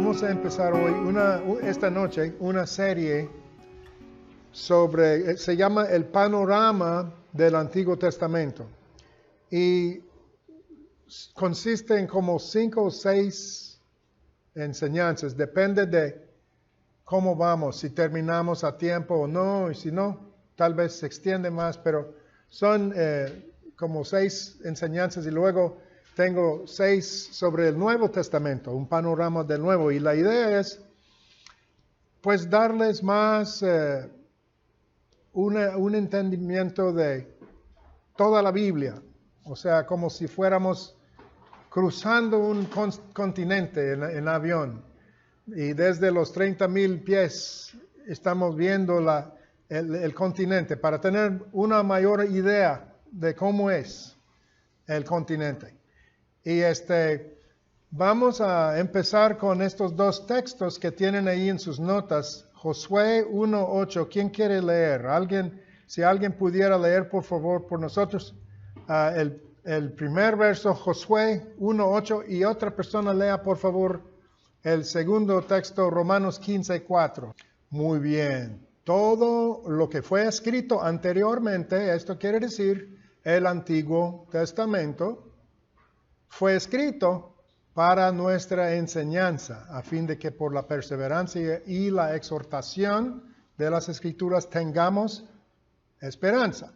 Vamos a empezar hoy, esta noche, una serie sobre, se llama El Panorama del Antiguo Testamento. Y consiste en como 5 o 6 enseñanzas, depende de cómo vamos, si terminamos a tiempo o no, y si no, tal vez se extiende más, pero son como 6 enseñanzas y luego tengo 6 sobre el Nuevo Testamento, un panorama del Nuevo, y la idea es pues darles más un entendimiento de toda la Biblia, o sea, como si fuéramos cruzando un continente en avión, y desde los 30,000 pies estamos viendo el continente para tener una mayor idea de cómo es el continente. Y vamos a empezar con estos 2 textos que tienen ahí en sus notas. Josué 1:8. ¿Quién quiere leer? Si alguien pudiera leer, por favor, por nosotros, el primer verso, Josué 1:8, y otra persona lea, por favor, el segundo texto, Romanos 15:4. Muy bien. Todo lo que fue escrito anteriormente, esto quiere decir el Antiguo Testamento, fue escrito para nuestra enseñanza, a fin de que por la perseverancia y la exhortación de las Escrituras tengamos esperanza.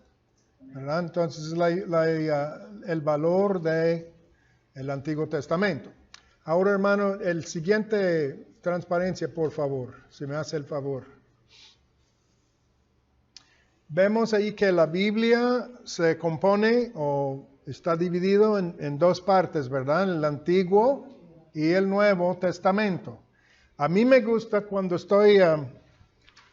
¿Verdad? Entonces, el valor del Antiguo Testamento. Ahora, hermano, el siguiente transparencia, por favor, si me hace el favor. Vemos ahí que la Biblia se compone o está dividido en 2 partes, ¿verdad? El Antiguo y el Nuevo Testamento. A mí me gusta cuando estoy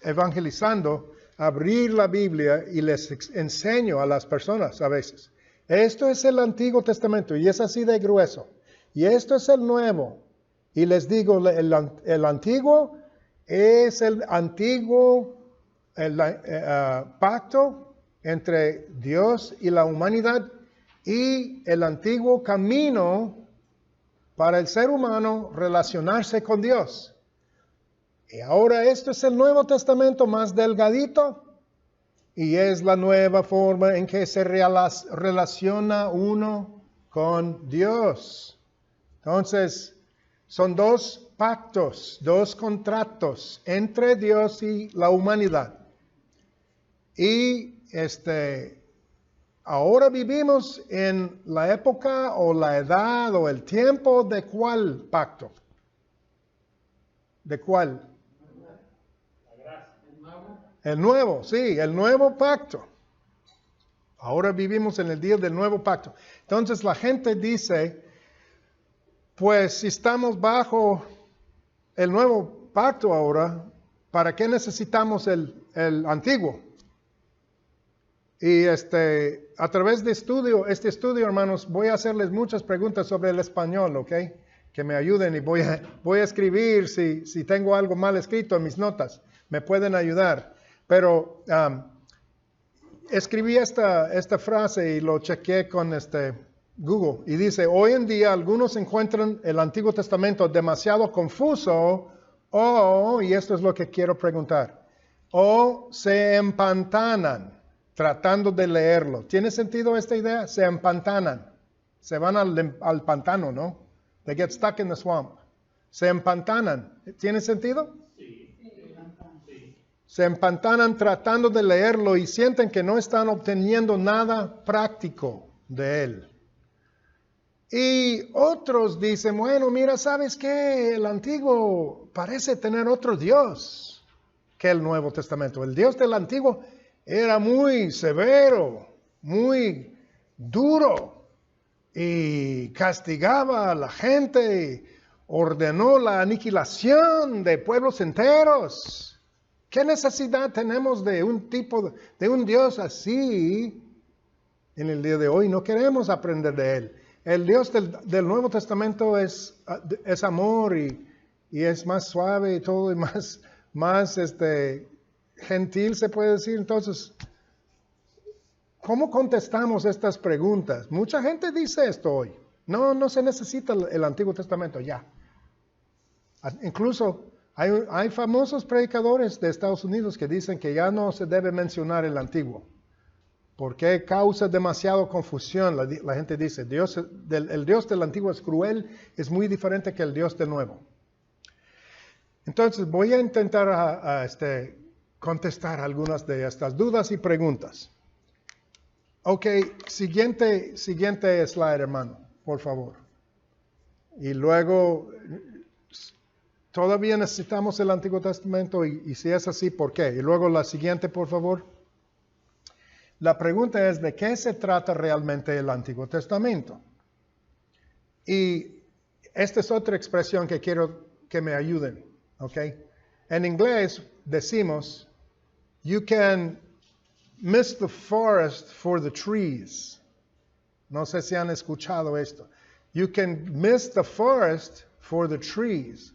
evangelizando, abrir la Biblia y les enseño a las personas a veces. Esto es el Antiguo Testamento y es así de grueso. Y esto es el Nuevo. Y les digo, el Antiguo es el antiguo pacto entre Dios y la humanidad, y el antiguo camino para el ser humano relacionarse con Dios. Y ahora esto es el Nuevo Testamento más delgadito, y es la nueva forma en que se relaciona uno con Dios. Entonces, son 2 pactos, 2 contratos entre Dios y la humanidad. Y ahora vivimos en la época o la edad o el tiempo de ¿cuál pacto? ¿De cuál? El nuevo, sí, el nuevo pacto. Ahora vivimos en el día del nuevo pacto. Entonces la gente dice, pues si estamos bajo el nuevo pacto ahora, ¿para qué necesitamos el antiguo? Y a través de este estudio, hermanos, voy a hacerles muchas preguntas sobre el español, ¿ok? Que me ayuden, y voy a escribir si tengo algo mal escrito en mis notas. Me pueden ayudar. Pero escribí esta frase y lo chequeé con Google. Y dice, hoy en día algunos encuentran el Antiguo Testamento demasiado confuso y esto es lo que quiero preguntar, o se empantanan tratando de leerlo. ¿Tiene sentido esta idea? Se empantanan. Se van al pantano, ¿no? They get stuck in the swamp. Se empantanan. ¿Tiene sentido? Sí. Se empantanan tratando de leerlo y sienten que no están obteniendo nada práctico de él. Y otros dicen, bueno, mira, ¿sabes qué? El Antiguo parece tener otro Dios que el Nuevo Testamento. El Dios del Antiguo era muy severo, muy duro, y castigaba a la gente, ordenó la aniquilación de pueblos enteros. ¿Qué necesidad tenemos de un Dios así en el día de hoy? No queremos aprender de él. El Dios del Nuevo Testamento es amor y es más suave y todo, y más gentil, se puede decir. Entonces, ¿cómo contestamos estas preguntas? Mucha gente dice esto hoy. No se necesita el Antiguo Testamento ya. Incluso hay famosos predicadores de Estados Unidos que dicen que ya no se debe mencionar el Antiguo, porque causa demasiada confusión. La gente dice, el Dios del Antiguo es cruel, es muy diferente que el Dios del Nuevo. Entonces voy a intentar contestar algunas de estas dudas y preguntas. Ok, siguiente slide, hermano, por favor. Y luego, todavía necesitamos el Antiguo Testamento y si es así, ¿por qué? Y luego la siguiente, por favor. La pregunta es, ¿de qué se trata realmente el Antiguo Testamento? Y esta es otra expresión que quiero que me ayuden, ¿ok? En inglés decimos, you can miss the forest for the trees. No sé si han escuchado esto. You can miss the forest for the trees.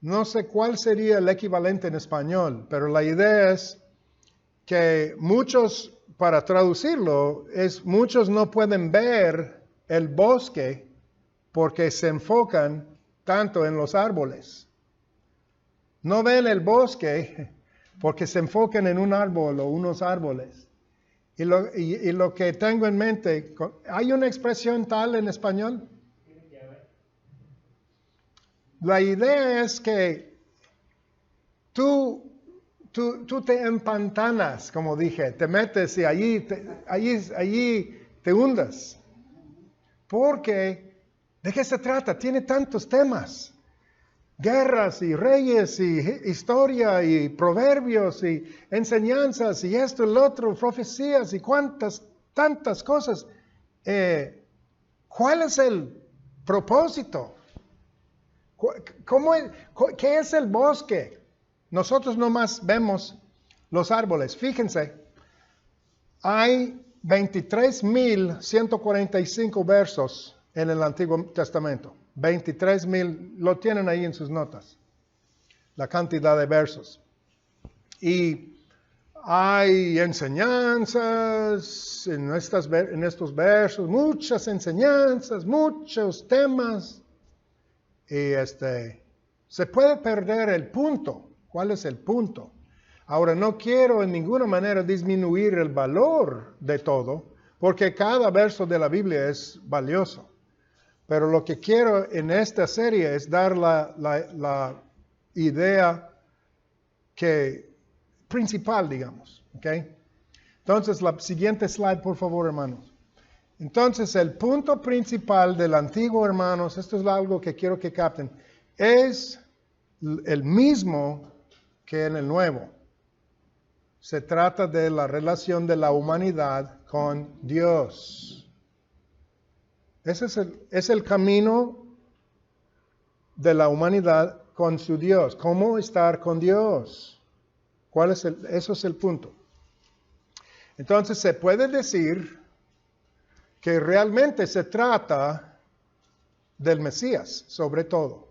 No sé cuál sería el equivalente en español, pero la idea es que muchos, para traducirlo, muchos no pueden ver el bosque porque se enfocan tanto en los árboles. No ven el bosque porque se enfocan en un árbol o unos árboles. Y lo que tengo en mente, ¿hay una expresión tal en español? La idea es que tú te empantanas, como dije, te metes y allí te hundas. Porque, ¿de qué se trata? Tiene tantos temas. Guerras y reyes y historia y proverbios y enseñanzas y esto y lo otro, profecías y tantas cosas. ¿Cuál es el propósito? ¿Qué es el bosque? Nosotros nomás vemos los árboles. Fíjense, hay 23,145 versos en el Antiguo Testamento. 23,000, lo tienen ahí en sus notas, la cantidad de versos. Y hay enseñanzas en estos versos, muchas enseñanzas, muchos temas. Y se puede perder el punto. ¿Cuál es el punto? Ahora, no quiero en ninguna manera disminuir el valor de todo, porque cada verso de la Biblia es valioso. Pero lo que quiero en esta serie es dar la idea principal, digamos. ¿Okay? Entonces, la siguiente slide, por favor, hermanos. Entonces, el punto principal del Antiguo, hermanos, esto es algo que quiero que capten, es el mismo que en el Nuevo. Se trata de la relación de la humanidad con Dios. Ese es el camino de la humanidad con su Dios. ¿Cómo estar con Dios? Eso es el punto. Entonces se puede decir que realmente se trata del Mesías, sobre todo.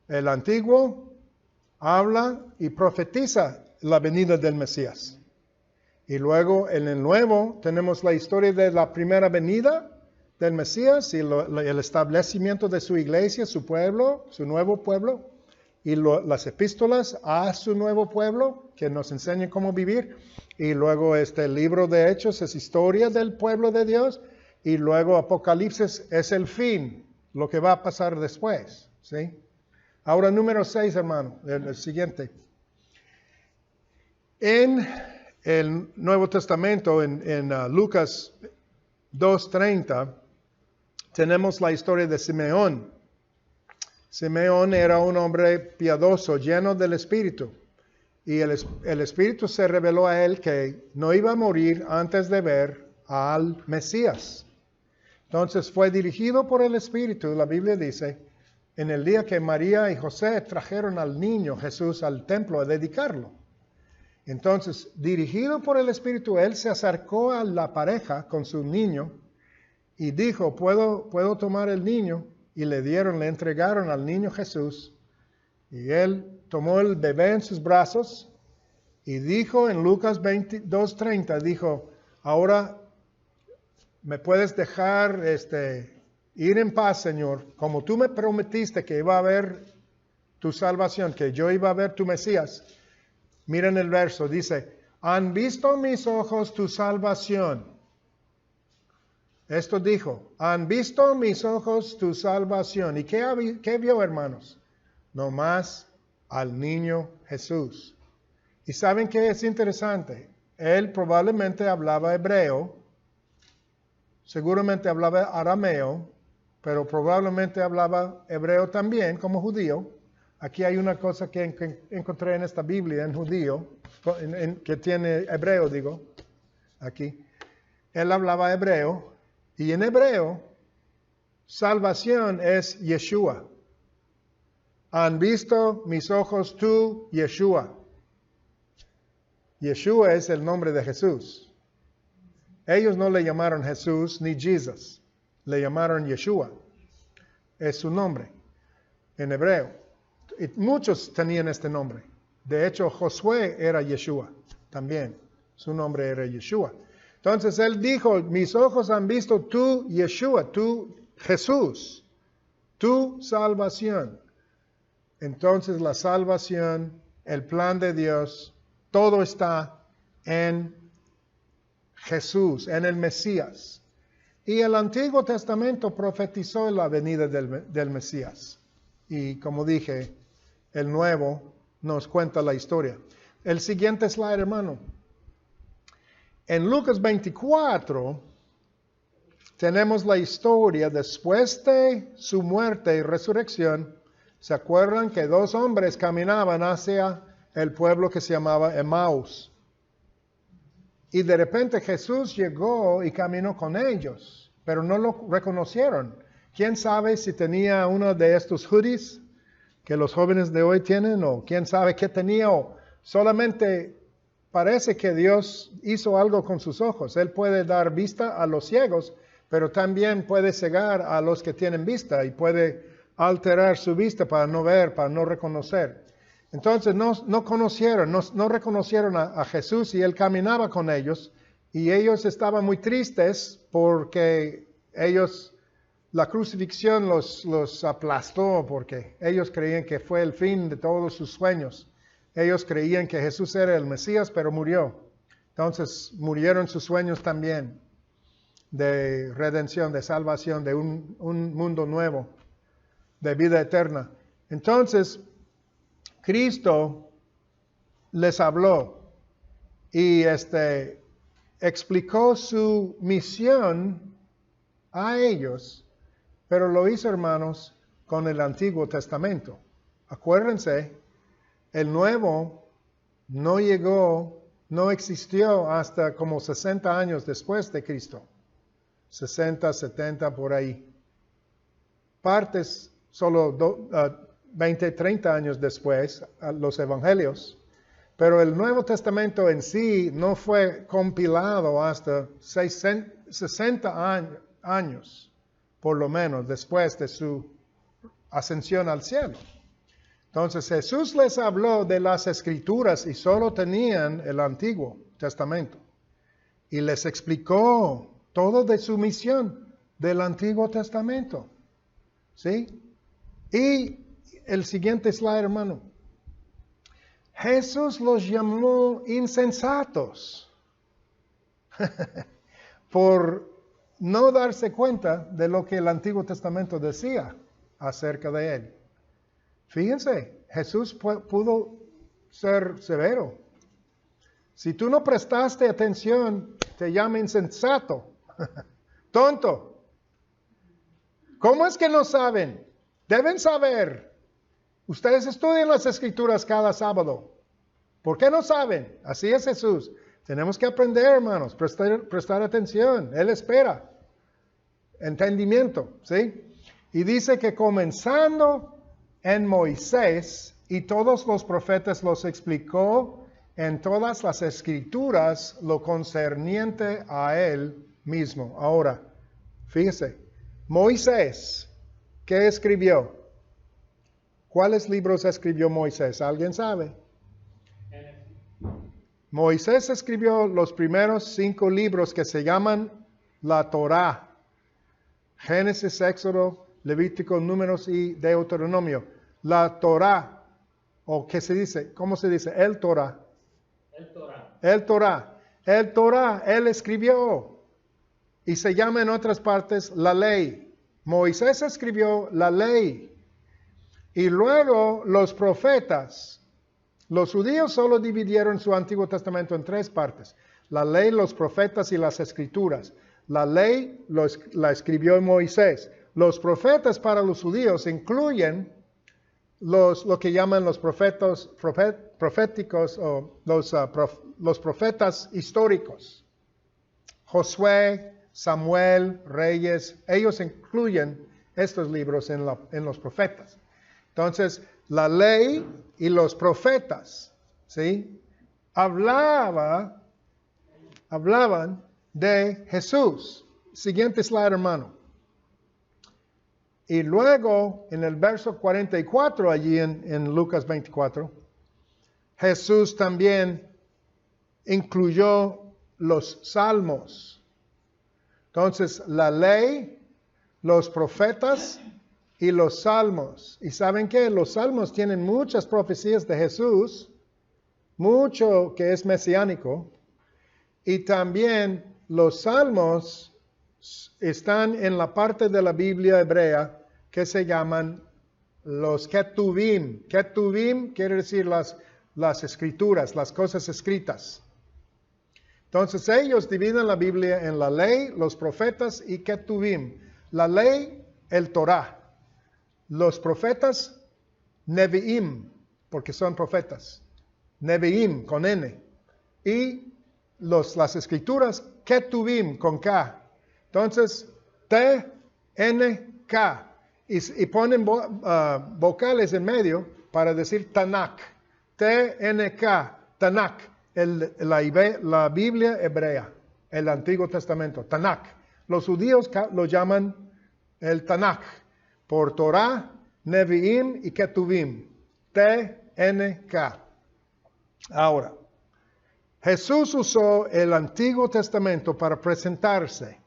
El Antiguo habla y profetiza la venida del Mesías. Y luego en el Nuevo tenemos la historia de la primera venida del Mesías y el establecimiento de su iglesia, su pueblo, su nuevo pueblo, y las epístolas a su nuevo pueblo que nos enseñan cómo vivir. Y luego el libro de Hechos es historia del pueblo de Dios. Y luego Apocalipsis es el fin, lo que va a pasar después. ¿Sí? Ahora número 6, hermano, el siguiente. En el Nuevo Testamento, en Lucas 2:30, tenemos la historia de Simeón. Simeón era un hombre piadoso, lleno del Espíritu. Y el Espíritu se reveló a él que no iba a morir antes de ver al Mesías. Entonces fue dirigido por el Espíritu, la Biblia dice, en el día que María y José trajeron al niño Jesús al templo a dedicarlo. Entonces, dirigido por el Espíritu, él se acercó a la pareja con su niño y dijo, ¿puedo tomar el niño? Y le entregaron al niño Jesús. Y él tomó el bebé en sus brazos y dijo en Lucas 2:30, dijo, ahora me puedes dejar ir en paz, Señor, como tú me prometiste que iba a haber tu salvación, que yo iba a ver tu Mesías. Miren el verso, dice, han visto mis ojos tu salvación. Esto dijo, han visto mis ojos tu salvación. ¿Y qué vio, hermanos? No más al niño Jesús. ¿Y saben qué es interesante? Él probablemente hablaba hebreo, seguramente hablaba arameo, pero probablemente hablaba hebreo también como judío. Aquí hay una cosa que encontré en esta Biblia en judío, que tiene hebreo, digo, aquí. Él hablaba hebreo, y en hebreo, salvación es Yeshua. Han visto mis ojos tú, Yeshua. Yeshua es el nombre de Jesús. Ellos no le llamaron Jesús ni Jesus, le llamaron Yeshua. Es su nombre en hebreo. Y muchos tenían este nombre. De hecho, Josué era Yeshua también. Su nombre era Yeshua. Entonces él dijo, mis ojos han visto tú, Yeshua, tú, Jesús, tu salvación. Entonces la salvación, el plan de Dios, todo está en Jesús, en el Mesías. Y el Antiguo Testamento profetizó la venida del Mesías. Y como dije, el Nuevo nos cuenta la historia. El siguiente slide, hermano. En Lucas 24 tenemos la historia después de su muerte y resurrección. ¿Se acuerdan que dos hombres caminaban hacia el pueblo que se llamaba Emaús? Y de repente Jesús llegó y caminó con ellos, pero no lo reconocieron. ¿Quién sabe si tenía uno de estos hoodies que los jóvenes de hoy tienen? O quién sabe qué tenía, o solamente parece que Dios hizo algo con sus ojos. Él puede dar vista a los ciegos, pero también puede cegar a los que tienen vista y puede alterar su vista para no ver, para no reconocer. Entonces no reconocieron a Jesús, y Él caminaba con ellos, y ellos estaban muy tristes porque la crucifixión los aplastó, porque ellos creían que fue el fin de todos sus sueños. Ellos creían que Jesús era el Mesías, pero murió. Entonces murieron sus sueños también de redención, de salvación, de un mundo nuevo, de vida eterna. Entonces, Cristo les habló y explicó su misión a ellos, pero lo hizo, hermanos, con el Antiguo Testamento. Acuérdense, el Nuevo no existió hasta como 60 años después de Cristo. 60, 70 por ahí. Partes solo 20, 30 años después, los evangelios. Pero el Nuevo Testamento en sí no fue compilado hasta 60 años, por lo menos, después de su ascensión al cielo. Entonces Jesús les habló de las Escrituras y solo tenían el Antiguo Testamento. Y les explicó todo de su misión del Antiguo Testamento. ¿Sí? Y el siguiente slide, hermano. Jesús los llamó insensatos por no darse cuenta de lo que el Antiguo Testamento decía acerca de Él. Fíjense, Jesús pudo ser severo. Si tú no prestaste atención, te llama insensato, tonto. ¿Cómo es que no saben? Deben saber. Ustedes estudian las Escrituras cada sábado. ¿Por qué no saben? Así es Jesús. Tenemos que aprender, hermanos, prestar atención. Él espera. Entendimiento, ¿sí? Y dice que comenzando en Moisés y todos los profetas los explicó en todas las Escrituras lo concerniente a Él mismo. Ahora, fíjese, Moisés, ¿qué escribió? ¿Cuáles libros escribió Moisés? ¿Alguien sabe? Moisés escribió los primeros 5 libros que se llaman la Torá. Génesis, Éxodo, Levítico, Números y Deuteronomio. la Torá, o ¿qué se dice? ¿Cómo se dice? El Torá. El Torah. El Torá. El Torá, él escribió. Y se llama en otras partes la ley. Moisés escribió la ley. Y luego los profetas. Los judíos solo dividieron su Antiguo Testamento en 3 partes. La ley, los profetas y las escrituras. La ley la escribió Moisés. Los profetas para los judíos incluyen lo que llaman los proféticos o los profetas históricos. Josué, Samuel, Reyes, ellos incluyen estos libros en los profetas. Entonces, la ley y los profetas, ¿sí? Hablaban de Jesús. Siguiente slide, hermano. Y luego, en el verso 44, allí en Lucas 24, Jesús también incluyó los salmos. Entonces, la ley, los profetas y los salmos. ¿Y saben qué? Los salmos tienen muchas profecías de Jesús, mucho que es mesiánico, y también los salmos están en la parte de la Biblia hebrea que se llaman los ketuvim. Ketuvim quiere decir las escrituras, las cosas escritas. Entonces ellos dividen la Biblia en la ley, los profetas y ketuvim. La ley, el Torah. Los profetas, neviim, porque son profetas. Neviim, con N. Y las escrituras, ketuvim, con K. Entonces, T, N, K. Y ponen vocales en medio para decir Tanakh. T-N-K, Tanakh. La Biblia hebrea, el Antiguo Testamento, Tanakh. Los judíos lo llaman el Tanakh, por Torah, Nevi'im y Ketuvim. T-N-K. Ahora, Jesús usó el Antiguo Testamento para presentarse,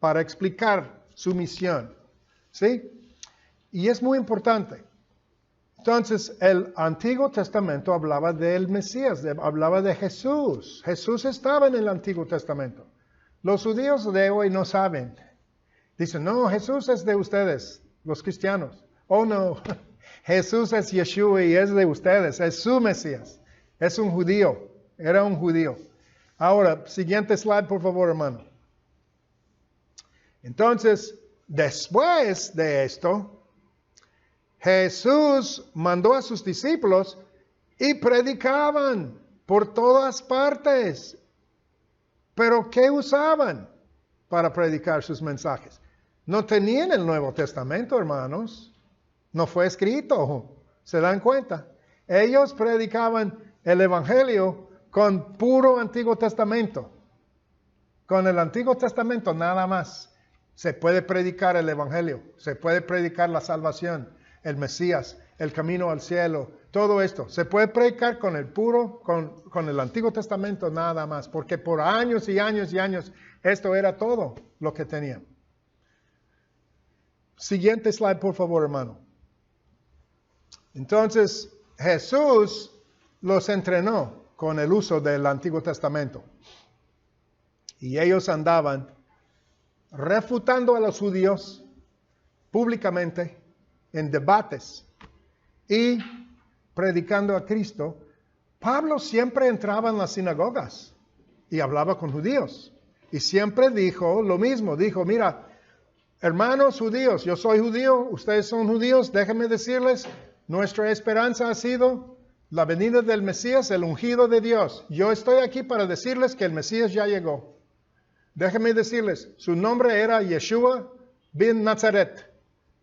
para explicar su misión. ¿Sí? Y es muy importante. Entonces, el Antiguo Testamento hablaba del Mesías, hablaba de Jesús. Jesús estaba en el Antiguo Testamento. Los judíos de hoy no saben. Dicen, no, Jesús es de ustedes, los cristianos. Oh, no, Jesús es Yeshua y es de ustedes, es su Mesías. Es un judío, era un judío. Ahora, siguiente slide, por favor, hermano. Entonces, después de esto, Jesús mandó a sus discípulos y predicaban por todas partes. ¿Pero qué usaban para predicar sus mensajes? No tenían el Nuevo Testamento, hermanos. No fue escrito. ¿Se dan cuenta? Ellos predicaban el Evangelio con puro Antiguo Testamento. Con el Antiguo Testamento nada más. Se puede predicar el Evangelio. Se puede predicar la salvación, el Mesías, el camino al cielo, todo esto. Se puede predicar con el puro, con el Antiguo Testamento nada más, porque por años y años y años esto era todo lo que tenían. Siguiente slide, por favor, hermano. Entonces, Jesús los entrenó con el uso del Antiguo Testamento. Y ellos andaban refutando a los judíos públicamente en debates y predicando a Cristo. Pablo siempre entraba en las sinagogas y hablaba con judíos. Y siempre dijo lo mismo. Dijo, mira, hermanos judíos, yo soy judío, ustedes son judíos, déjenme decirles, nuestra esperanza ha sido la venida del Mesías, el ungido de Dios. Yo estoy aquí para decirles que el Mesías ya llegó. Déjenme decirles, su nombre era Yeshua bin Nazaret.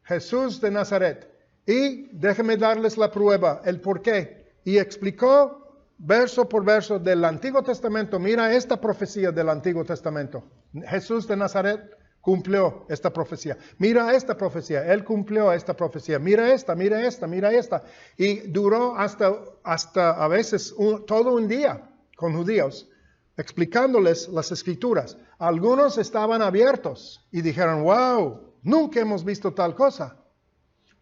Jesús de Nazaret. Y déjenme darles la prueba, el por qué. Y explicó verso por verso del Antiguo Testamento. Mira esta profecía del Antiguo Testamento. Jesús de Nazaret cumplió esta profecía. Mira esta profecía. Él cumplió esta profecía. Mira esta, mira esta, mira esta. Y duró hasta a veces todo un día con judíos, explicándoles las escrituras. Algunos estaban abiertos y dijeron, wow, nunca hemos visto tal cosa.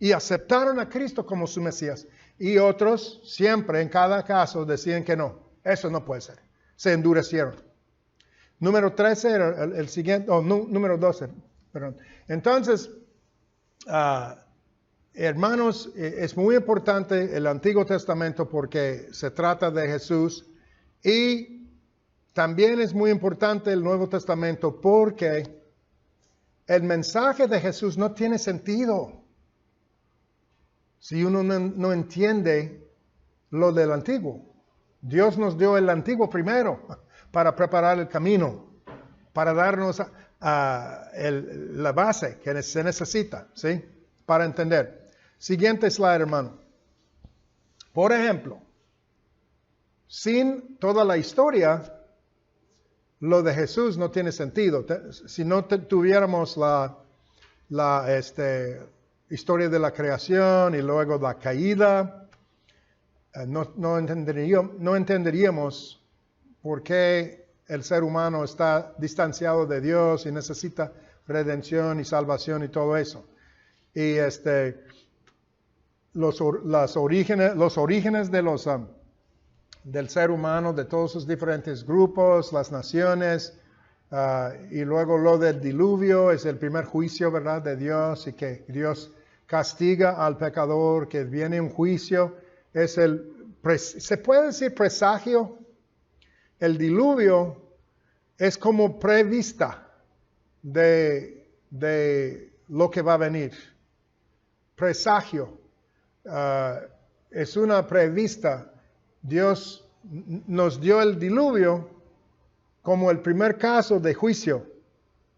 y aceptaron a Cristo como su Mesías. Y otros siempre, en cada caso, decían que no, eso no puede ser. Se endurecieron. Número 13 era el siguiente, número 12, perdón. Entonces, hermanos, es muy importante el Antiguo Testamento porque se trata de Jesús, y también es muy importante el Nuevo Testamento porque el mensaje de Jesús no tiene sentido si uno no entiende lo del Antiguo. Dios nos dio el Antiguo primero para preparar el camino, para darnos la base que se necesita, ¿sí? Para entender. Siguiente slide, hermano. Por ejemplo, sin toda la historia, lo de Jesús no tiene sentido. Si no tuviéramos la historia de la creación y luego la caída, no entenderíamos por qué el ser humano está distanciado de Dios y necesita redención y salvación y todo eso. Y los orígenes del ser humano, de todos sus diferentes grupos, las naciones, y luego lo del diluvio, es el primer juicio, ¿verdad?, de Dios, y que Dios castiga al pecador, que viene un juicio, se puede decir presagio. El diluvio es como prevista de lo que va a venir. Presagio, es una prevista. Dios nos dio el diluvio como el primer caso de juicio.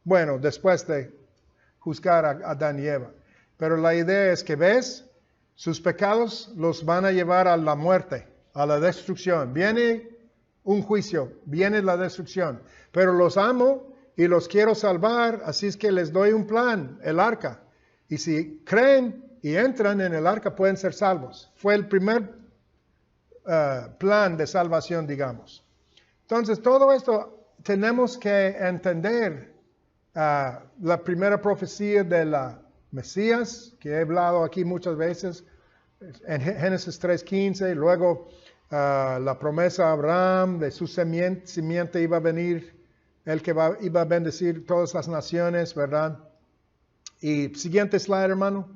Bueno, después de juzgar a Adán y Eva. Pero la idea es que, ¿ves? Sus pecados los van a llevar a la muerte, a la destrucción. Viene un juicio, viene la destrucción. Pero los amo y los quiero salvar, así es que les doy un plan, el arca. Y si creen y entran en el arca, pueden ser salvos. Fue el primer plan de salvación, digamos. Entonces, todo esto tenemos que entender. La primera profecía de la Mesías, que he hablado aquí muchas veces, en Génesis 3:15, luego la promesa a Abraham de su simiente iba a venir, el que iba a bendecir todas las naciones, ¿verdad? Y siguiente slide, hermano.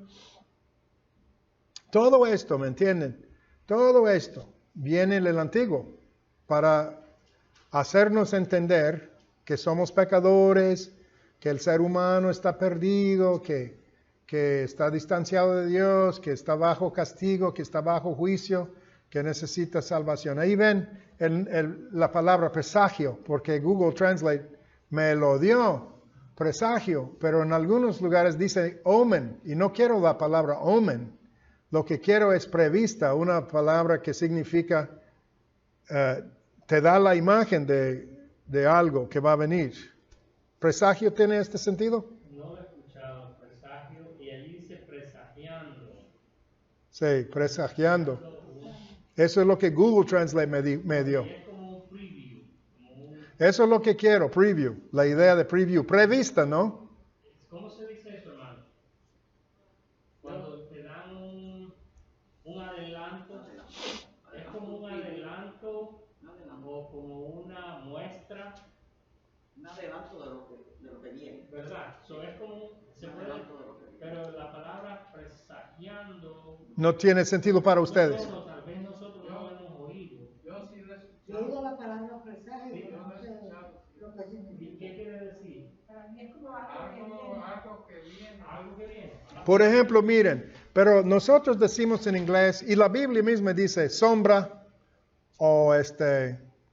Todo esto, ¿me entienden? Todo esto viene en el Antiguo para hacernos entender que somos pecadores, que el ser humano está perdido, que está distanciado de Dios, que está bajo castigo, que está bajo juicio, que necesita salvación. Ahí ven la palabra presagio, porque Google Translate me lo dio, presagio, pero en algunos lugares dice omen, y no quiero la palabra omen. Lo que quiero es prevista, una palabra que significa, te da la imagen de algo que va a venir. ¿Presagio tiene este sentido? No lo he escuchado, presagio, y allí dice presagiando. Sí, presagiando. Eso es lo que Google Translate me dio. Es como un preview. Eso es lo que quiero, preview, la idea de preview. Prevista, ¿no? ¿Cómo se dice eso, hermano? Cuando te dan un adelanto, es como un adelanto o como una muestra. Un adelanto de lo que viene. ¿Verdad? Es como, pero la palabra presagiando. No tiene sentido para ustedes. Tal vez nosotros no lo hemos oído. Yo sí lo he escuchado. Yo digo la palabra presagio, Sí, pero yo no lo he sé escuchado. lo que significa. ¿Y qué quiere decir? Para mí es como algo que viene. Algo que viene. Algo que viene. Por ejemplo, miren, pero nosotros decimos en inglés, y la Biblia misma dice sombra o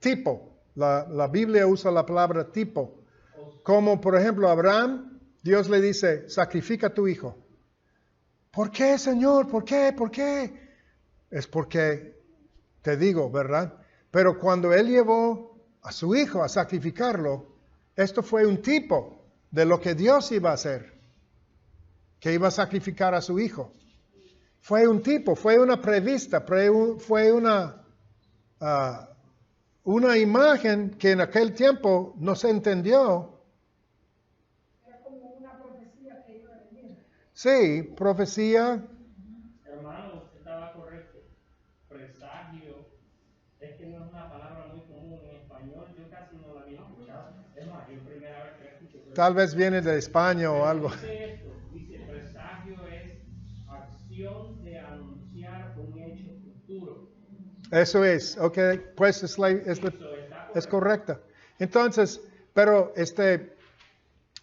tipo. La Biblia usa la palabra tipo. Como por ejemplo Abraham, Dios le dice, sacrifica a tu hijo. ¿Por qué, Señor? ¿Por qué? ¿Por qué? Es porque, te digo, ¿verdad? Pero cuando él llevó a su hijo a sacrificarlo, esto fue un tipo de lo que Dios iba a hacer, que iba a sacrificar a su hijo. Fue un tipo, fue una prevista, fue una imagen que en aquel tiempo no se entendió. Era como una profecía que iba a venir. Sí, profecía, Tal vez viene de España o algo. Dice esto, dice presagio es acción de anunciar un hecho futuro. Eso es, ok, pues es correcta. Entonces, pero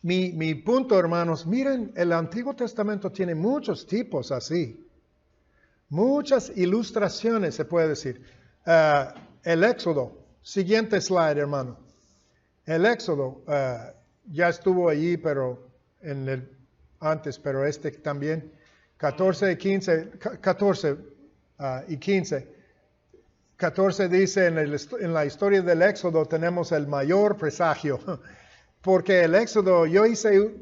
mi punto, hermanos, miren, el Antiguo Testamento tiene muchos tipos así. Muchas ilustraciones, se puede decir. El Éxodo, siguiente slide, hermano. El Éxodo ya estuvo allí, pero antes, pero también, 14 y 15. 14 dice, en la historia del Éxodo tenemos el mayor presagio. Porque el Éxodo,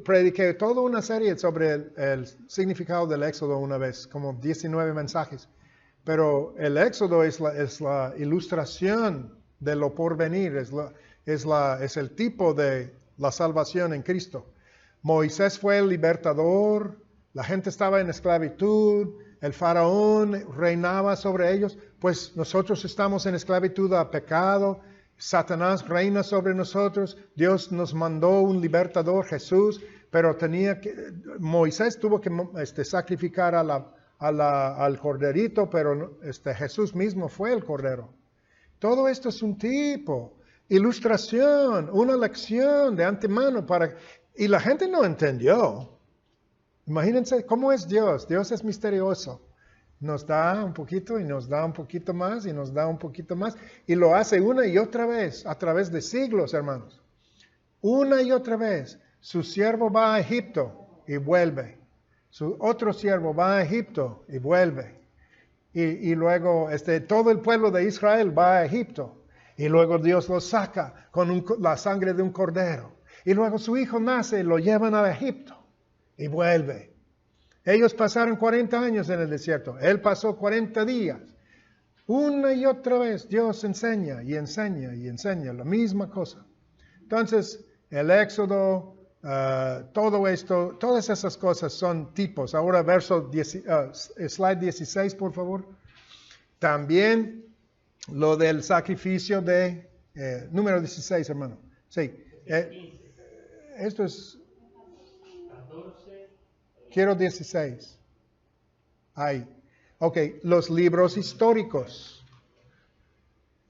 prediqué toda una serie sobre el significado del Éxodo una vez, como 19 mensajes. Pero el Éxodo es la ilustración de lo porvenir, es el tipo de la salvación en Cristo. Moisés fue el libertador, la gente estaba en esclavitud, el faraón reinaba sobre ellos, pues nosotros estamos en esclavitud a pecado. Satanás reina sobre nosotros, Dios nos mandó un libertador, Jesús, pero Moisés tuvo que sacrificar al corderito, pero Jesús mismo fue el cordero. Todo esto es un tipo, ilustración, una lección de antemano y la gente no entendió. Imagínense cómo es Dios. Dios es misterioso. Nos da un poquito y nos da un poquito más y nos da un poquito más. Y lo hace una y otra vez, a través de siglos, hermanos. Una y otra vez. Su siervo va a Egipto y vuelve. Su otro siervo va a Egipto y vuelve. Y luego todo el pueblo de Israel va a Egipto. Y luego Dios lo saca con la sangre de un cordero. Y luego su hijo nace y lo llevan a Egipto y vuelve. Ellos pasaron 40 años en el desierto. Él pasó 40 días. Una y otra vez Dios enseña y enseña y enseña la misma cosa. Entonces, el Éxodo, todo esto, todas esas cosas son tipos. Ahora slide 16, por favor. También lo del sacrificio número 16, hermano. Sí. Esto es... Quiero 16. Ahí. Ok, los libros históricos.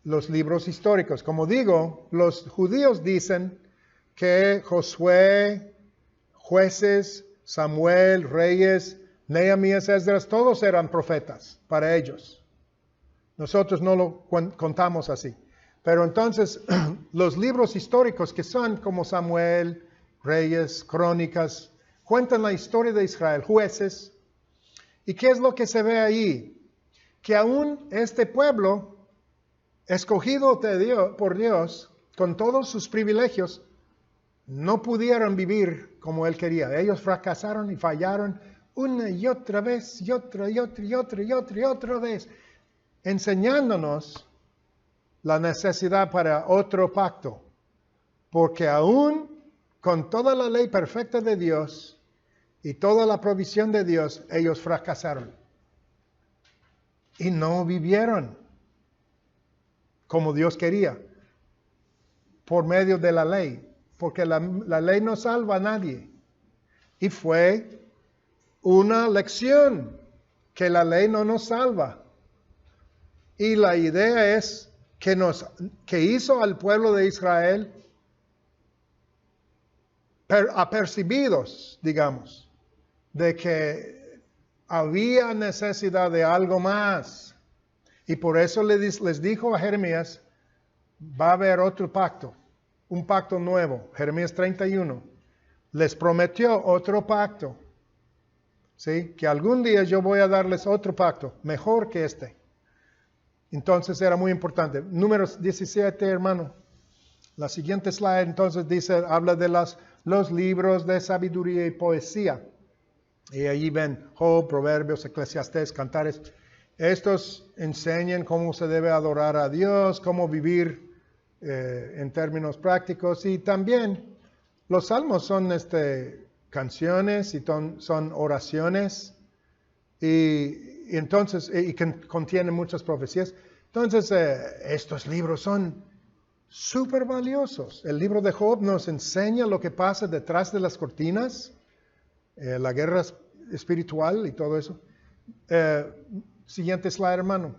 Los libros históricos. Como digo, los judíos dicen que Josué, Jueces, Samuel, Reyes, Nehemías, Esdras, todos eran profetas para ellos. Nosotros no lo contamos así. Pero entonces, los libros históricos que son como Samuel, Reyes, Crónicas, cuentan la historia de Israel, Jueces. ¿Y qué es lo que se ve ahí? Que aún este pueblo, escogido por Dios, con todos sus privilegios, no pudieron vivir como Él quería. Ellos fracasaron y fallaron una y otra vez, y otra vez, enseñándonos la necesidad para otro pacto. Porque aún con toda la ley perfecta de Dios, y toda la provisión de Dios, ellos fracasaron. Y no vivieron como Dios quería, por medio de la ley. Porque la ley no salva a nadie. Y fue una lección que la ley no nos salva. Y la idea es que hizo al pueblo de Israel apercibidos, digamos, de que había necesidad de algo más. Y por eso les dijo a Jeremías, va a haber otro pacto, un pacto nuevo. Jeremías 31. Les prometió otro pacto. ¿Sí? Que algún día yo voy a darles otro pacto, mejor que este. Entonces era muy importante. Números 17, hermano. La siguiente slide entonces habla de los libros de sabiduría y poesía. Y allí ven Job, Proverbios, Eclesiastés, Cantares. Estos enseñan cómo se debe adorar a Dios, cómo vivir en términos prácticos. Y también los salmos son canciones y son oraciones. Y entonces, y contienen muchas profecías. Entonces, estos libros son súper valiosos. El libro de Job nos enseña lo que pasa detrás de las cortinas, la guerra espiritual y todo eso. Siguiente slide, hermano.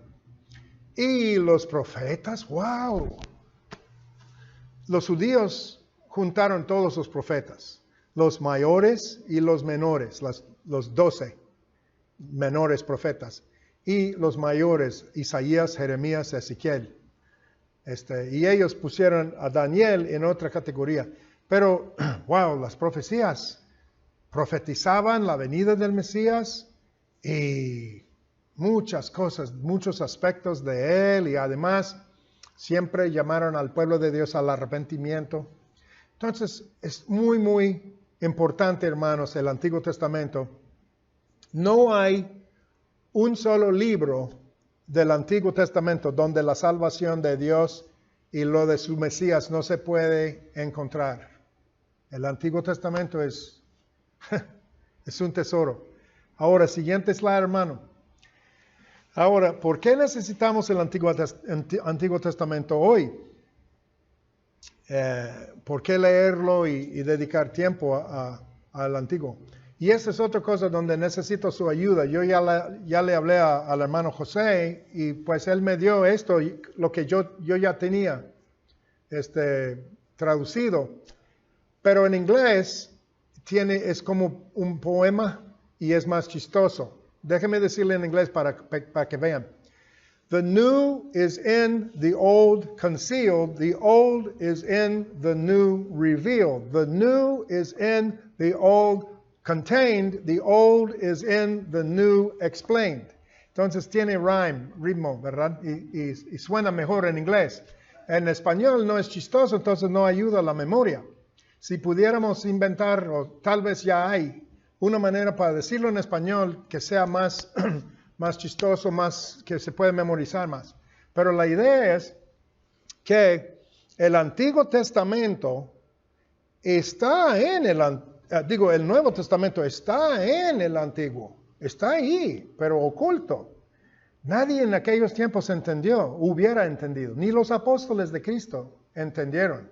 Y los profetas, wow. Los judíos juntaron todos los profetas, los mayores y los menores, los 12 menores profetas, y los mayores, Isaías, Jeremías, Ezequiel. Y ellos pusieron a Daniel en otra categoría. Pero, wow, las profecías profetizaban la venida del Mesías y muchas cosas, muchos aspectos de él, y además siempre llamaron al pueblo de Dios al arrepentimiento. Entonces, es muy, muy importante, hermanos, el Antiguo Testamento. No hay un solo libro del Antiguo Testamento donde la salvación de Dios y lo de su Mesías no se puede encontrar. El Antiguo Testamento es un tesoro. Ahora, siguiente slide, hermano. Ahora, ¿por qué necesitamos el Antiguo Testamento hoy? ¿Por qué leerlo y dedicar tiempo al Antiguo? Y esa es otra cosa donde necesito su ayuda. Yo ya le hablé al hermano José y pues él me dio esto, lo que yo ya tenía traducido. Pero en inglés es como un poema y es más chistoso. Déjeme decirle en inglés para que vean. The new is in the old concealed. The old is in the new revealed. The new is in the old contained. The old is in the new explained. Entonces tiene ritmo, ¿verdad? Y suena mejor en inglés. En español no es chistoso, entonces no ayuda a la memoria. Si pudiéramos inventar, o tal vez ya hay, una manera para decirlo en español que sea más, más chistoso, más que se puede memorizar más. Pero la idea es que el Antiguo Testamento está en el Nuevo Testamento está en el Antiguo. Está ahí, pero oculto. Nadie en aquellos tiempos hubiera entendido, ni los apóstoles de Cristo entendieron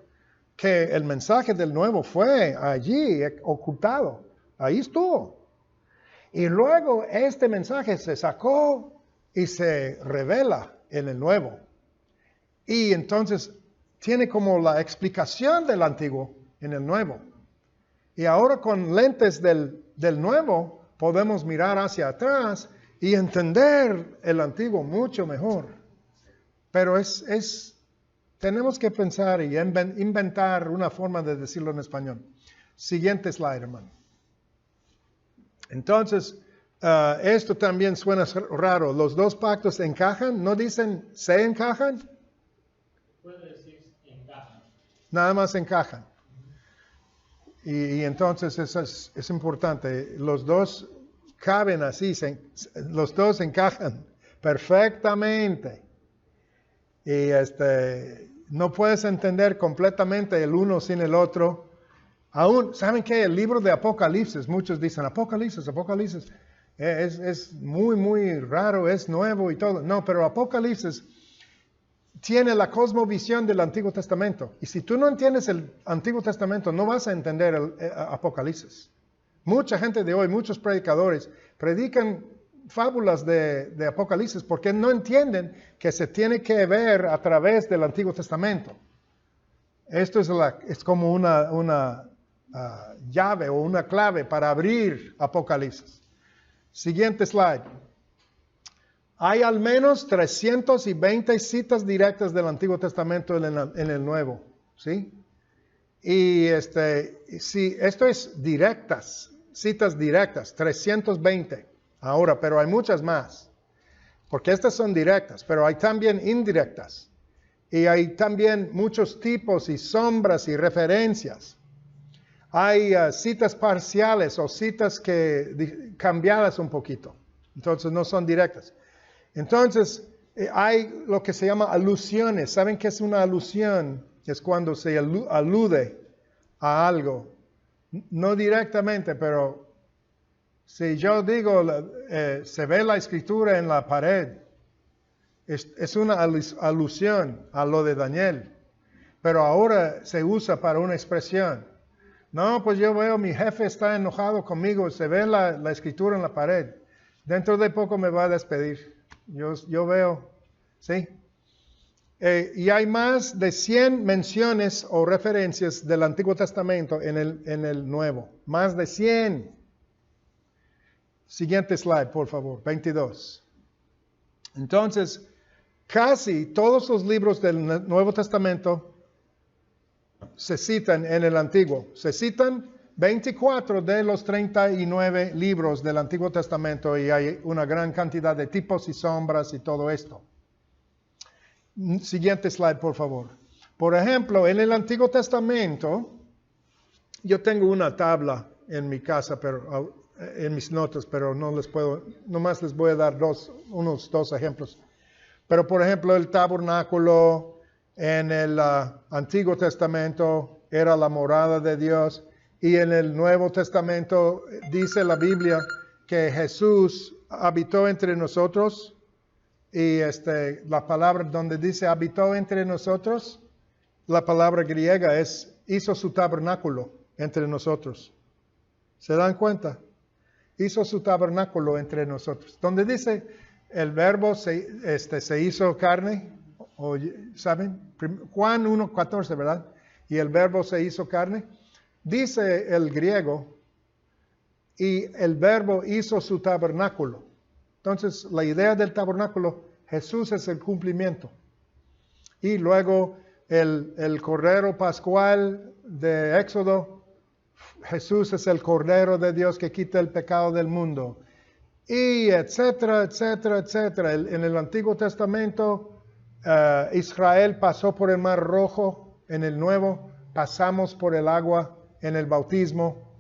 que el mensaje del Nuevo fue allí ocultado. Ahí estuvo. Y luego este mensaje se sacó y se revela en el Nuevo. Y entonces tiene como la explicación del Antiguo en el Nuevo. Y ahora con lentes del Nuevo podemos mirar hacia atrás y entender el Antiguo mucho mejor. Pero tenemos que pensar y inventar una forma de decirlo en español. Siguiente slide, hermano. Entonces, esto también suena raro. ¿Los dos pactos encajan? ¿No dicen se encajan? Puede decir encajan. Nada más encajan. Y entonces eso es importante. Los dos caben así, los dos encajan perfectamente. Y no puedes entender completamente el uno sin el otro. Aún, ¿saben qué? El libro de Apocalipsis, muchos dicen Apocalipsis, es muy, muy raro, es nuevo y todo. No, pero Apocalipsis tiene la cosmovisión del Antiguo Testamento. Y si tú no entiendes el Antiguo Testamento, no vas a entender el Apocalipsis. Mucha gente de hoy, muchos predicadores, predican fábulas de Apocalipsis porque no entienden que se tiene que ver a través del Antiguo Testamento. Esto es como una llave o una clave para abrir Apocalipsis. Siguiente slide. Hay al menos 320 citas directas del Antiguo Testamento en el Nuevo, ¿sí? Y sí, esto es directas, citas directas, 320 ahora, pero hay muchas más, porque estas son directas, pero hay también indirectas. Y hay también muchos tipos y sombras y referencias. Hay citas parciales o citas cambiadas un poquito. Entonces no son directas. Entonces hay lo que se llama alusiones. ¿Saben qué es una alusión? Es cuando se alude a algo. No directamente, pero si yo digo, se ve la escritura en la pared. Es una alusión a lo de Daniel. pero ahora se usa para una expresión. No, pues yo veo, mi jefe está enojado conmigo, se ve la escritura en la pared. Dentro de poco me va a despedir. Yo veo, ¿sí? Y hay más de 100 menciones o referencias del Antiguo Testamento en el Nuevo. Más de 100. Siguiente slide, por favor, 22. Entonces, casi todos los libros del Nuevo Testamento se citan en el Antiguo. Se citan 24 de los 39 libros del Antiguo Testamento y hay una gran cantidad de tipos y sombras y todo esto. Siguiente slide, por favor. Por ejemplo, en el Antiguo Testamento, yo tengo una tabla en mi casa, pero en mis notas, pero nomás les voy a dar unos dos ejemplos. Pero por ejemplo, el tabernáculo en el Antiguo Testamento era la morada de Dios y en el Nuevo Testamento dice la Biblia que Jesús habitó entre nosotros y la palabra donde dice habitó entre nosotros, la palabra griega es hizo su tabernáculo entre nosotros. ¿Se dan cuenta? Hizo su tabernáculo entre nosotros. Donde dice el verbo se hizo carne, ¿saben? Juan 1:14, ¿verdad? Y el verbo se hizo carne. Dice el griego, y el verbo hizo su tabernáculo. Entonces, la idea del tabernáculo, Jesús es el cumplimiento. Y luego el cordero pascual de Éxodo, Jesús es el Cordero de Dios que quita el pecado del mundo. Y etcétera, etcétera, etcétera. En el Antiguo Testamento, Israel pasó por el Mar Rojo. En el Nuevo, pasamos por el agua en el bautismo.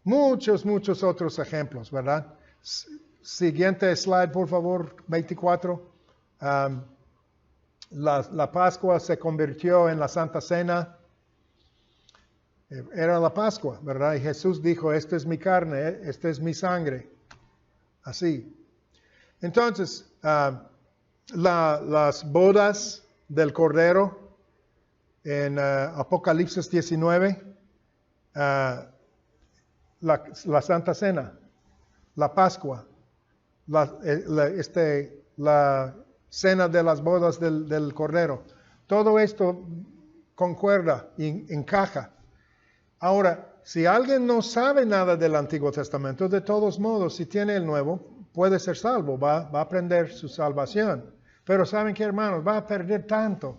Muchos otros ejemplos, ¿verdad? Siguiente slide, por favor, 24. La Pascua se convirtió en la Santa Cena. Era la Pascua, ¿verdad? Y Jesús dijo, esta es mi carne, esta es mi sangre. Así. Entonces, las bodas del Cordero en Apocalipsis 19, la Santa Cena, la Pascua, la cena de las bodas del Cordero. Todo esto concuerda y encaja. Ahora, si alguien no sabe nada del Antiguo Testamento, de todos modos, si tiene el Nuevo, puede ser salvo, va a aprender su salvación. Pero ¿saben qué, hermanos? Va a perder tanto.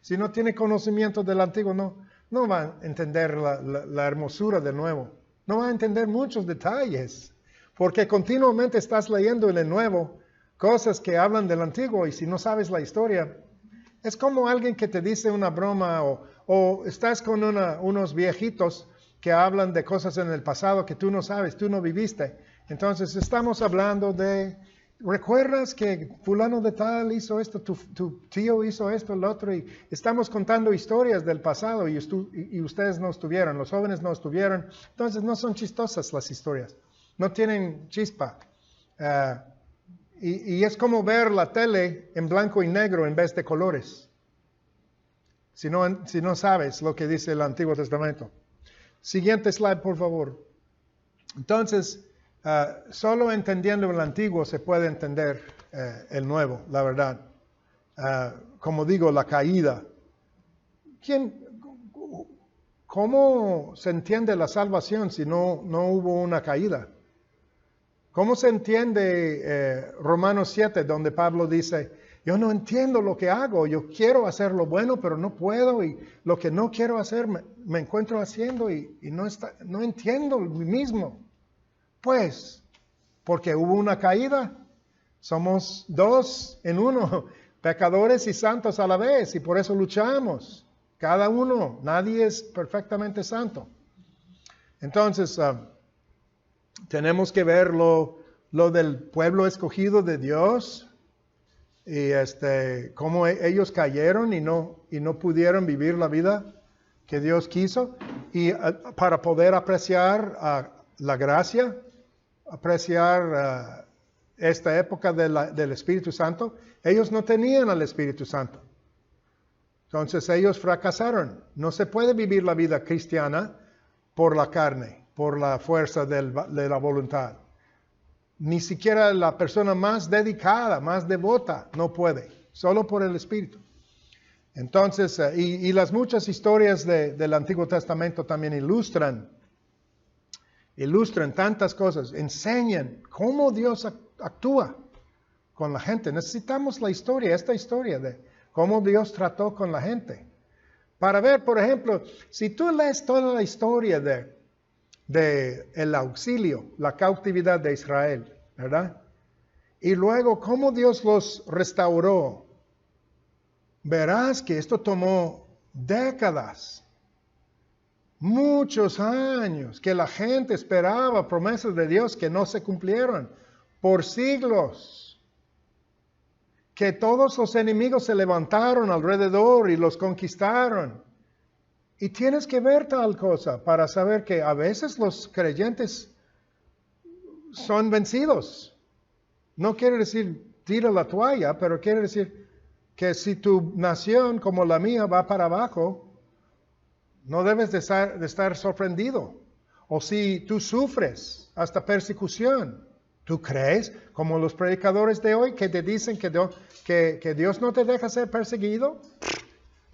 Si no tiene conocimiento del Antiguo, no va a entender la hermosura del Nuevo. No va a entender muchos detalles, porque continuamente estás leyendo en el Nuevo cosas que hablan del Antiguo y si no sabes la historia, es como alguien que te dice una broma o estás con unos viejitos que hablan de cosas en el pasado que tú no sabes, tú no viviste. Entonces estamos hablando de, ¿recuerdas que fulano de tal hizo esto, tu tío hizo esto, el otro? Y estamos contando historias del pasado y ustedes no estuvieron, los jóvenes no estuvieron. Entonces no son chistosas las historias, no tienen chispa. Y es como ver la tele en blanco y negro en vez de colores. Si no sabes lo que dice el Antiguo Testamento. Siguiente slide, por favor. Entonces, solo entendiendo el Antiguo se puede entender el Nuevo, la verdad. Como digo, la caída. ¿Cómo se entiende la salvación si no hubo una caída? ¿Cómo se entiende Romanos 7, donde Pablo dice, yo no entiendo lo que hago, yo quiero hacer lo bueno, pero no puedo, y lo que no quiero hacer me encuentro haciendo y no entiendo mí mismo? Pues, porque hubo una caída, somos dos en uno, pecadores y santos a la vez, y por eso luchamos, cada uno, nadie es perfectamente santo. Entonces, tenemos que ver lo del pueblo escogido de Dios y cómo ellos cayeron y no pudieron vivir la vida que Dios quiso, y para poder apreciar la gracia, apreciar esta época del Espíritu Santo, ellos no tenían al Espíritu Santo. Entonces ellos fracasaron. No se puede vivir la vida cristiana por la carne, por la fuerza de la voluntad. Ni siquiera la persona más dedicada, más devota, no puede. Solo por el Espíritu. Entonces, y las muchas historias del Antiguo Testamento también ilustran tantas cosas, enseñan cómo Dios actúa con la gente. Necesitamos esta historia de cómo Dios trató con la gente. Para ver, por ejemplo, si tú lees toda la historia de el auxilio, la cautividad de Israel, ¿verdad? Y luego cómo Dios los restauró, verás que esto tomó décadas, muchos años, que la gente esperaba promesas de Dios que no se cumplieron por siglos, que todos los enemigos se levantaron alrededor y los conquistaron. Y tienes que ver tal cosa para saber que a veces los creyentes son vencidos. No quiere decir tira la toalla, pero quiere decir que si tu nación como la mía va para abajo, no debes de estar sorprendido. O si tú sufres hasta persecución, ¿tú crees, como los predicadores de hoy, que te dicen que Dios no te deja ser perseguido?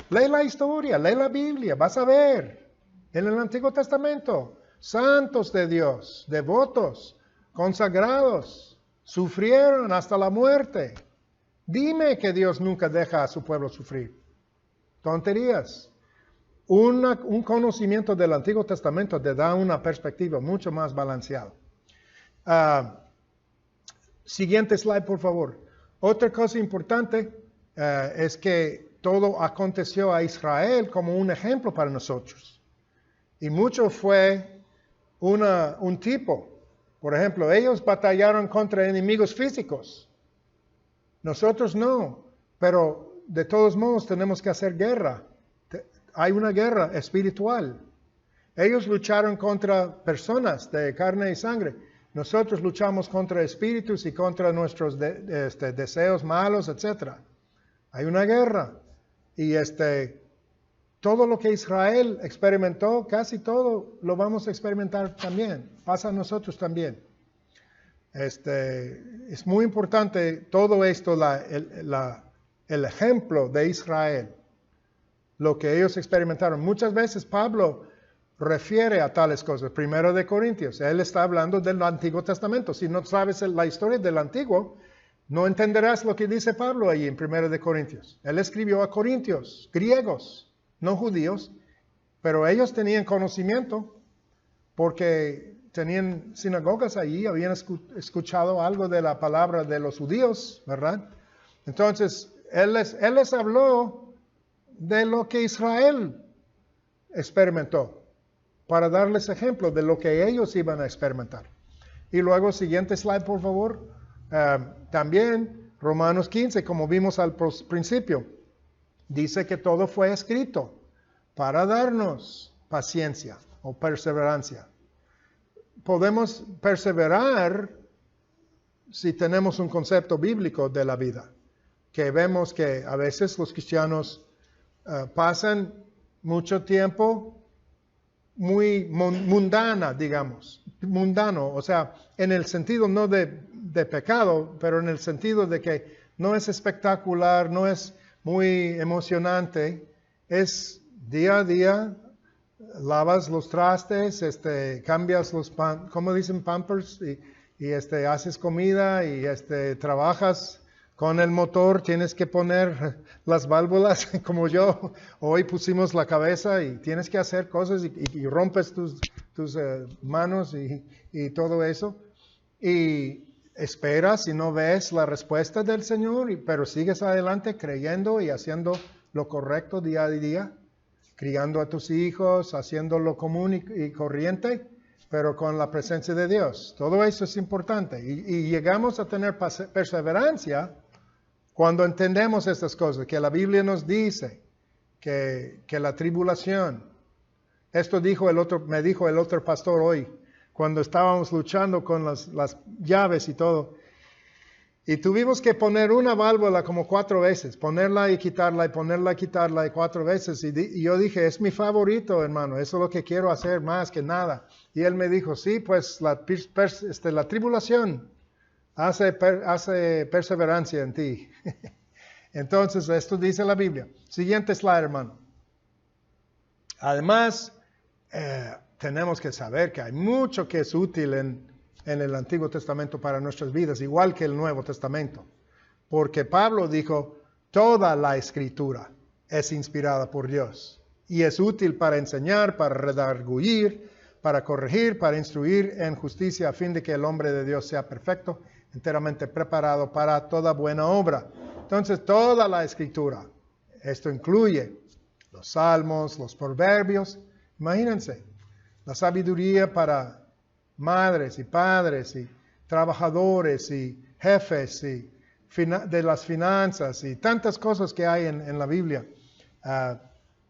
Lee la historia, lee la Biblia, vas a ver en el Antiguo Testamento, santos de Dios, devotos, consagrados, sufrieron hasta la muerte. Dime que Dios nunca deja a su pueblo sufrir. Tonterías. Un conocimiento del Antiguo Testamento te da una perspectiva mucho más balanceada. Siguiente slide, por favor. Otra cosa importante es que todo aconteció a Israel como un ejemplo para nosotros. Y mucho fue un tipo. Por ejemplo, ellos batallaron contra enemigos físicos. Nosotros no, pero de todos modos tenemos que hacer guerra. Hay una guerra espiritual. Ellos lucharon contra personas de carne y sangre. Nosotros luchamos contra espíritus y contra nuestros deseos malos, etc. Hay una guerra. Y todo lo que Israel experimentó, casi todo lo vamos a experimentar también. Pasa a nosotros también. Es muy importante todo esto, el ejemplo de Israel, lo que ellos experimentaron. Muchas veces Pablo refiere a tales cosas. 1 Corintios, él está hablando del Antiguo Testamento. Si no sabes la historia del Antiguo, no entenderás lo que dice Pablo ahí en 1 Corintios. Él escribió a corintios, griegos, no judíos, pero ellos tenían conocimiento porque tenían sinagogas allí, habían escuchado algo de la palabra de los judíos, ¿verdad? Entonces, él les habló de lo que Israel experimentó, para darles ejemplo de lo que ellos iban a experimentar. Y luego, siguiente slide, por favor. También, Romanos 15, como vimos al principio, dice que todo fue escrito para darnos paciencia o perseverancia. Podemos perseverar si tenemos un concepto bíblico de la vida, que vemos que a veces los cristianos pasan mucho tiempo muy mundano, o sea, en el sentido no de pecado, pero en el sentido de que no es espectacular, no es muy emocionante, es día a día, lavas los trastes, cambias los ¿cómo dicen? Pampers, y haces comida, y trabajas con el motor, tienes que poner las válvulas, como yo, hoy pusimos la cabeza, y tienes que hacer cosas, y rompes tus manos, y todo eso, y esperas y no ves la respuesta del Señor, pero sigues adelante creyendo y haciendo lo correcto día a día, criando a tus hijos, haciendo lo común y corriente, pero con la presencia de Dios. Todo eso es importante. Y llegamos a tener perseverancia cuando entendemos estas cosas, que la Biblia nos dice que la tribulación, esto me dijo el otro pastor hoy, cuando estábamos luchando con las llaves y todo, Y tuvimos que poner una válvula como 4 veces, ponerla y quitarla y ponerla y quitarla y 4 veces. Y yo dije, es mi favorito, hermano, eso es lo que quiero hacer más que nada. Y él me dijo, sí, pues la tribulación hace perseverancia en ti. Entonces, esto dice la Biblia. Siguiente slide, hermano. Además, tenemos que saber que hay mucho que es útil en el Antiguo Testamento para nuestras vidas, igual que el Nuevo Testamento. Porque Pablo dijo, toda la Escritura es inspirada por Dios y es útil para enseñar, para redarguir, para corregir, para instruir en justicia, a fin de que el hombre de Dios sea perfecto, enteramente preparado para toda buena obra. Entonces, toda la Escritura, esto incluye los Salmos, los Proverbios, imagínense, la sabiduría para madres y padres y trabajadores y jefes y de las finanzas y tantas cosas que hay en la Biblia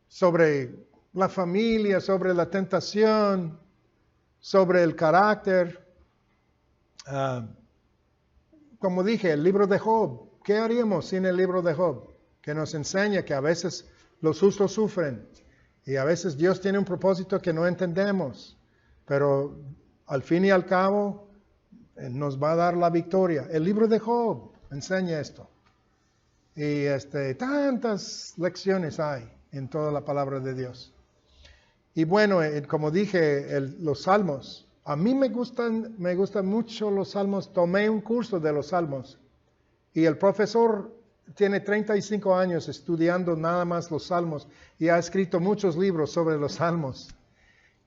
sobre la familia, sobre la tentación, sobre el carácter. Como dije, el libro de Job. ¿Qué haríamos sin el libro de Job? Que nos enseña que a veces los justos sufren y a veces Dios tiene un propósito que no entendemos, pero al fin y al cabo nos va a dar la victoria. El libro de Job enseña esto. Y tantas lecciones hay en toda la palabra de Dios. Y bueno, como dije, los salmos. A mí me gustan mucho los salmos. Tomé un curso de los salmos. Y el profesor tiene 35 años estudiando nada más los salmos. Y ha escrito muchos libros sobre los salmos.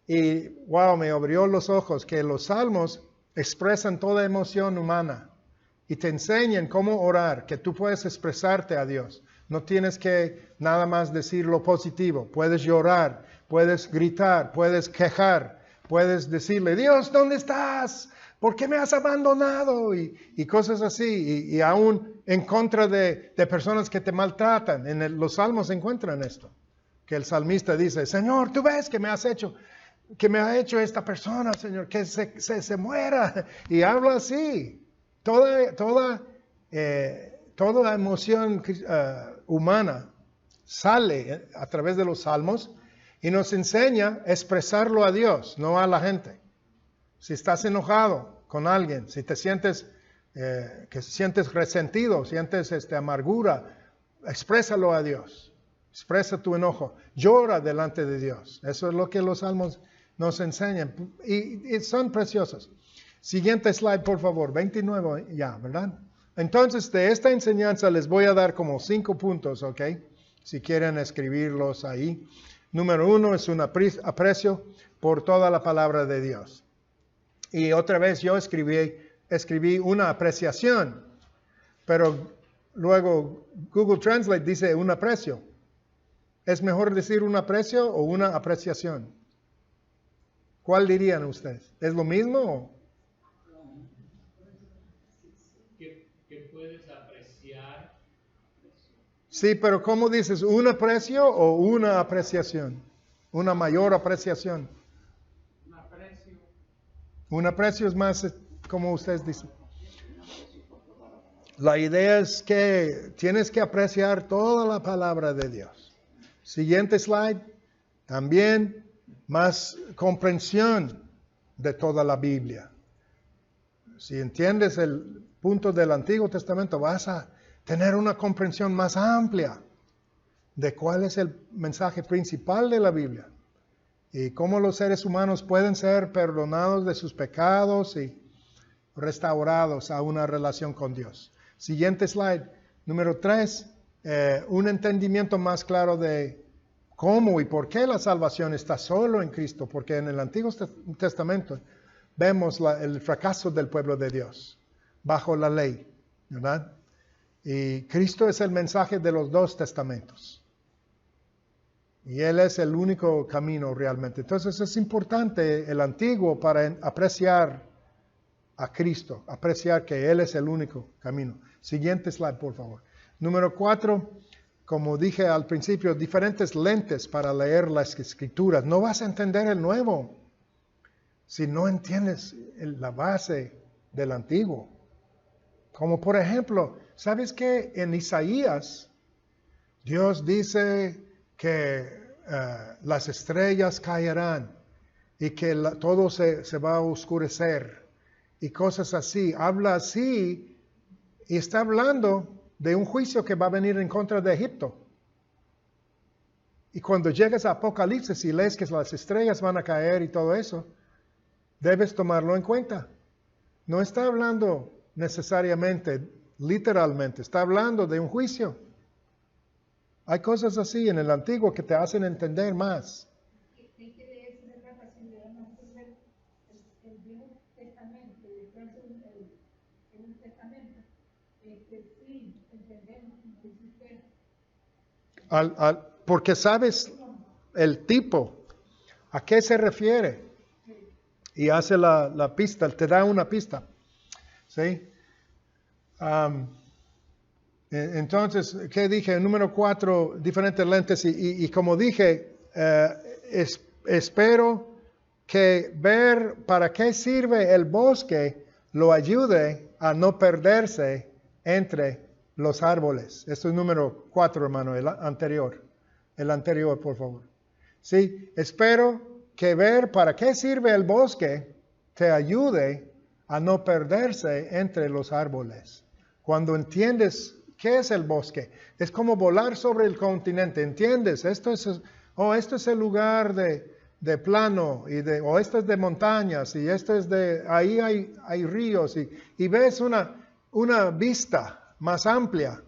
Y wow, me abrió los ojos que los salmos expresan toda emoción humana. Y te enseñan cómo orar, que tú puedes expresarte a Dios. No tienes que nada más decir lo positivo. Puedes llorar, puedes gritar, puedes quejar, puedes decirle, Dios, ¿dónde estás? ¿Por qué me has abandonado? Y cosas así. Y aún en contra de personas que te maltratan. Los salmos se encuentran esto. Que el salmista dice, Señor, tú ves que me ha hecho esta persona, Señor, que se muera. Y habla así. Toda emoción humana sale a través de los salmos y nos enseña a expresarlo a Dios, no a la gente. Si estás enojado con alguien, si te sientes resentido, sientes amargura, exprésalo a Dios. Expresa tu enojo. Llora delante de Dios. Eso es lo que los salmos nos enseñan. Y son preciosos. Siguiente slide, por favor. 29 ya, ¿verdad? Entonces, de esta enseñanza les voy a dar como 5 puntos, ¿ok? Si quieren escribirlos ahí. Número 1 es un aprecio por toda la palabra de Dios. Y otra vez yo escribí una apreciación, pero luego Google Translate dice un aprecio. ¿Es mejor decir un aprecio o una apreciación? ¿Cuál dirían ustedes? ¿Es lo mismo? ¿Qué puedes apreciar? Sí, pero ¿cómo dices? ¿Un aprecio o una apreciación? Una mayor apreciación. Un aprecio es más como ustedes dicen. La idea es que tienes que apreciar toda la palabra de Dios. Siguiente slide. También más comprensión de toda la Biblia. Si entiendes el punto del Antiguo Testamento, vas a tener una comprensión más amplia de cuál es el mensaje principal de la Biblia. Y cómo los seres humanos pueden ser perdonados de sus pecados y restaurados a una relación con Dios. Siguiente slide, número 3, un entendimiento más claro de cómo y por qué la salvación está solo en Cristo, porque en el Antiguo Testamento vemos el fracaso del pueblo de Dios bajo la ley, ¿verdad? Y Cristo es el mensaje de los 2 testamentos. Y Él es el único camino realmente. Entonces es importante el antiguo para apreciar a Cristo, apreciar que Él es el único camino. Siguiente slide, por favor. Número 4, como dije al principio, diferentes lentes para leer las Escrituras. No vas a entender el nuevo si no entiendes la base del antiguo. Como por ejemplo, ¿sabes qué? En Isaías, Dios dice que las estrellas caerán y que todo se va a oscurecer y cosas así. Habla así y está hablando de un juicio que va a venir en contra de Egipto. Y cuando llegas a Apocalipsis y lees que las estrellas van a caer y todo eso, debes tomarlo en cuenta. No está hablando necesariamente, literalmente, está hablando de un juicio. Hay cosas así en el Antiguo que te hacen entender más. Hay que leer la facilidad más el Viejo Testamento y después el Nuevo Testamento. Sí, entendemos como dice usted. Porque sabes el tipo, a qué se refiere. Y hace la pista, te da una pista. ¿Sí? Entonces, ¿qué dije? Número 4, diferentes lentes. Y como dije, espero que ver para qué sirve el bosque lo ayude a no perderse entre los árboles. Esto es número 4, hermano, el anterior. El anterior, por favor. Sí, espero que ver para qué sirve el bosque te ayude a no perderse entre los árboles. Cuando entiendes qué es el bosque, es como volar sobre el continente. ¿Entiendes? Esto es el lugar de plano, o esto es de montañas, y esto es ahí hay ríos, y ves una vista más amplia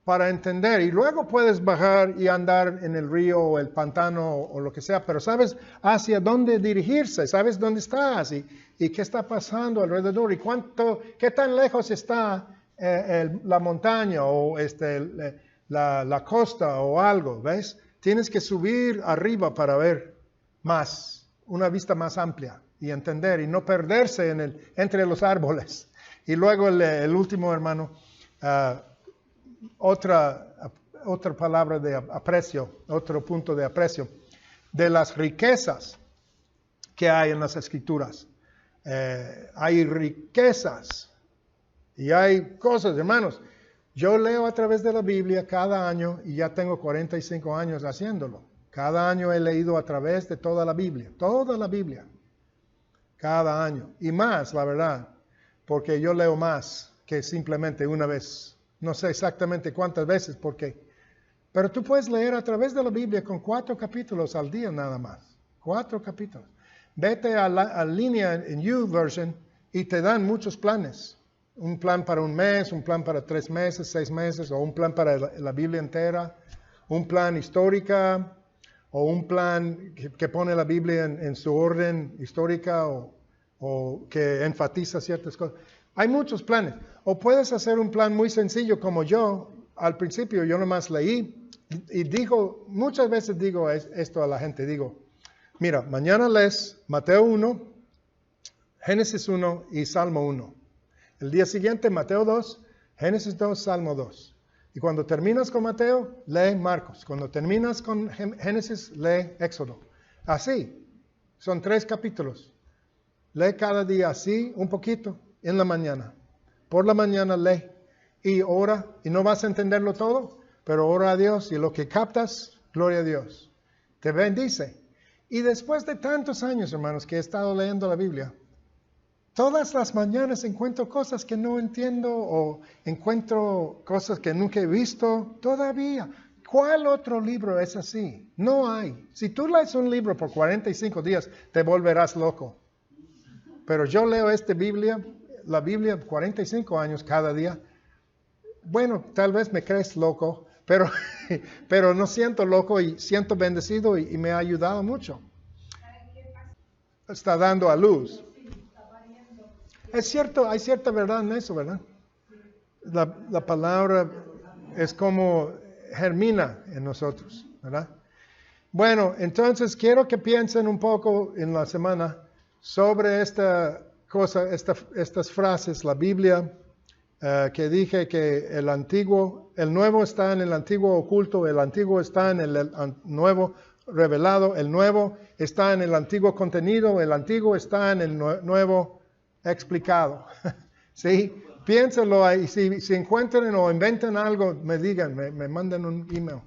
para entender, y luego puedes bajar y andar en el río o el pantano o lo que sea, pero sabes hacia dónde dirigirse, sabes dónde estás y qué está pasando alrededor y qué tan lejos está la montaña o la costa o algo, ¿ves? Tienes que subir arriba para ver más, una vista más amplia y entender y no perderse entre los árboles. Y luego el último, hermano, otra palabra de aprecio, otro punto de aprecio, de las riquezas que hay en las Escrituras. Hay riquezas y hay cosas, hermanos. Yo leo a través de la Biblia cada año y ya tengo 45 años haciéndolo. Cada año he leído a través de toda la Biblia, cada año. Y más, la verdad, porque yo leo más que simplemente una vez. No sé exactamente cuántas veces, pero tú puedes leer a través de la Biblia con 4 capítulos al día nada más. 4 capítulos. Vete a línea en YouVersion y te dan muchos planes. Un plan para un mes, un plan para 3 meses, 6 meses, o un plan para la Biblia entera, un plan histórica, o un plan que pone la Biblia en su orden histórica, o que enfatiza ciertas cosas. Hay muchos planes. O puedes hacer un plan muy sencillo como yo. Al principio yo nomás leí y muchas veces digo esto a la gente. Digo, mira, mañana lees Mateo 1, Génesis 1 y Salmo 1. El día siguiente Mateo 2, Génesis 2, Salmo 2. Y cuando terminas con Mateo, lee Marcos. Cuando terminas con Génesis, lee Éxodo. Así, son 3 capítulos. Lee cada día así, un poquito, en la mañana. Por la mañana lee y ora, y no vas a entenderlo todo, pero ora a Dios y lo que captas, gloria a Dios. Te bendice. Y después de tantos años, hermanos, que he estado leyendo la Biblia, todas las mañanas encuentro cosas que no entiendo o encuentro cosas que nunca he visto todavía. ¿Cuál otro libro es así? No hay. Si tú lees un libro por 45 días, te volverás loco. Pero yo leo la Biblia 45 años cada día. Bueno, tal vez me crees loco, pero no siento loco y siento bendecido y me ha ayudado mucho. Está dando a luz. Es cierto, hay cierta verdad en eso, ¿verdad? La palabra es como germina en nosotros, ¿verdad? Bueno, entonces quiero que piensen un poco en la semana sobre esta cosa, estas frases, la Biblia, que dije que el nuevo está en el antiguo oculto, el antiguo está en el nuevo revelado, el nuevo está en el antiguo contenido, el antiguo está en el nuevo explicado. ¿Sí? piénsalo ahí. Si encuentran o inventan algo, me digan, me mandan un email.